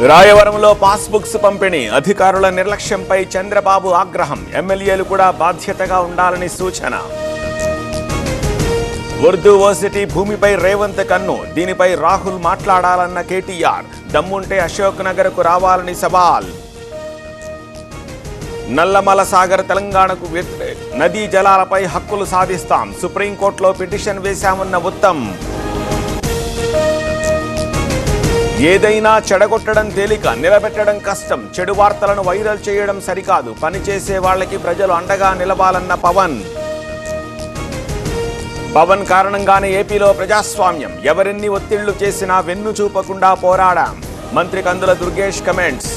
రాయవరంలో passbooks పంపిణీ అధికారుల నిర్లక్ష్యంపై చంద్రబాబు ఆగ్రహం. ఎమ్మెల్యేలు కూడా బాధ్యతగా ఉండాలని సూచన. ఉర్దూ వర్సిటీ భూమిపై రేవంత్ కన్ను. దీనిపై రాహుల్ మాట్లాడాలన్న కేటీఆర్. దమ్ముంటే అశోక్ నగర్కు రావాలని సవాల్. నల్లమల సాగర్ తెలంగాణకు నదీ జలాలపై హక్కులు సాధిస్తాం. సుప్రీంకోర్టులో పిటిషన్ వేశామన్న ఉత్తమ్. ఏదైనా చెడగొట్టడం తేలిక, నిలబెట్టడం కష్టం. చెడు వార్తలను వైరల్ చేయడం సరికాదు. పనిచేసే వాళ్ళకి ప్రజలు అండగా నిలవాలన్న పవన్. పవన్ కారణంగానే ఏపీలో ప్రజాస్వామ్యం. ఎవరెన్ని ఒత్తిళ్లు చేసినా వెన్ను చూపకుండా పోరాడాం. మంత్రి Kandula Durgesh comments.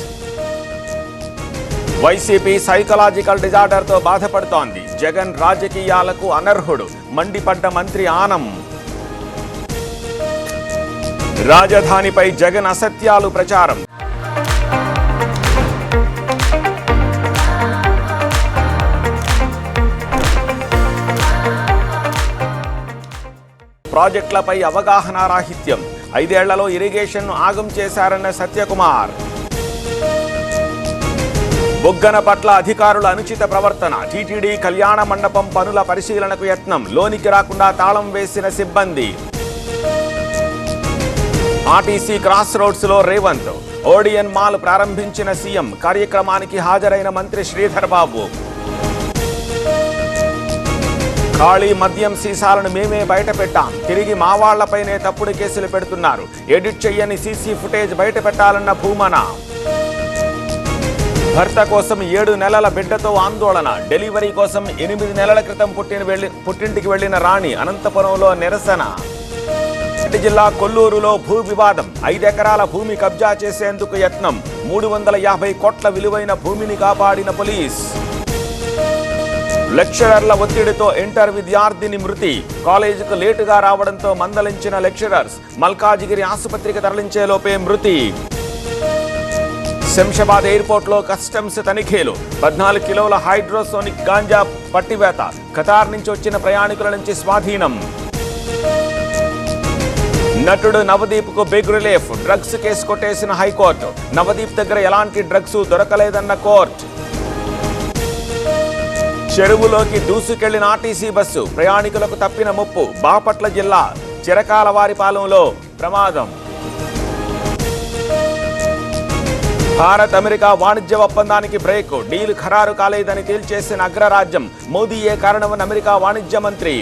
YCP psychological డిజార్డర్తో బాధపడుతోంది. జగన్ రాజకీయాలకు అనర్హుడు మండిపడ్డ మంత్రి ఆనం. రాజధానిపై జగన్ అసత్యాలు ప్రచారం. ప్రాజెక్టులపై అవగాహన రాహిత్యం. 5 ఏళ్లలో ఇరిగేషన్ ఆగం చేశారన్న సత్యకుమార్. బుగ్గన పట్ల అధికారుల అనుచిత ప్రవర్తన. టీటీడీ కళ్యాణ మండపం పనుల పరిశీలనకు యత్నం. లోనికి రాకుండా తాళం వేసిన సిబ్బంది. ఆర్టీసీ క్రాస్ రోడ్స్ లో రేవంత్. ఓడియన్ మాల్ ప్రారంభించిన సీఎం. కార్యక్రమానికి హాజరైన మంత్రి శ్రీధర్ బాబు. ఖాళీ మద్యం సీసాలను మేమే బయట పెట్టాం. తిరిగి మా వాళ్లపైనే తప్పుడు కేసులు పెడుతున్నారు. ఎడిట్ చెయ్యని సీసీ ఫుటేజ్ బయట పెట్టాలన్న భూమన. భర్త కోసం 7 నెలల బిడ్డతో ఆందోళన. డెలివరీ కోసం 8 నెలల క్రితం పుట్టింటికి వెళ్లిన రాణి. అనంతపురంలో నిరసన. జిల్లా కొల్లూరులో భూ వివాదం. 5 ఎకరాల భూమి కబ్జా చేసేందుకు యత్నం. 350 కోట్ల విలువైన భూమిని కాపాడిన పోలీస్. లెక్చరర్ల ఒత్తిడితో ఇంటర్ విద్యార్థిని మృతి. కాలేజీకు లేటుగా రావడంతో మందలించిన లెక్చరర్స్. మల్కాజిగిరి ఆసుపత్రికి తరలించేలోపే మృతి. శంషాబాద్ ఎయిర్పోర్ట్లో కస్టమ్స్ తనిఖీలు. 14 కిలోల హైడ్రోసోనిక్ గాంజా పట్టివేత. ఖతార్ నుంచి వచ్చిన ప్రయాణికుల నుంచి స్వాధీనం. నటుడు నవదీప్కు బిగ్ రిలీఫ్. డ్రగ్స్ కేసు కొట్టేసిన హైకోర్టు. నవదీప్ దగ్గర ఎలాంటి డ్రగ్స్ దొరకలేదన్న కోర్టు. చెరువులోకి దూసుకెళ్లిన ఆర్టీసీ బస్సు. ప్రయాణికులకు తప్పిన ముప్పు. బాపట్ల జిల్లా చిరకాలవారిపాలెంలో ప్రమాదం. భారత్ అమెరికా వాణిజ్య ఒప్పందానికి బ్రేక్. డీల్ ఖరారు కాలేదని తేల్చేసిన అగ్రరాజ్యం. మోదీయే కారణమని అమెరికా వాణిజ్య మంత్రి.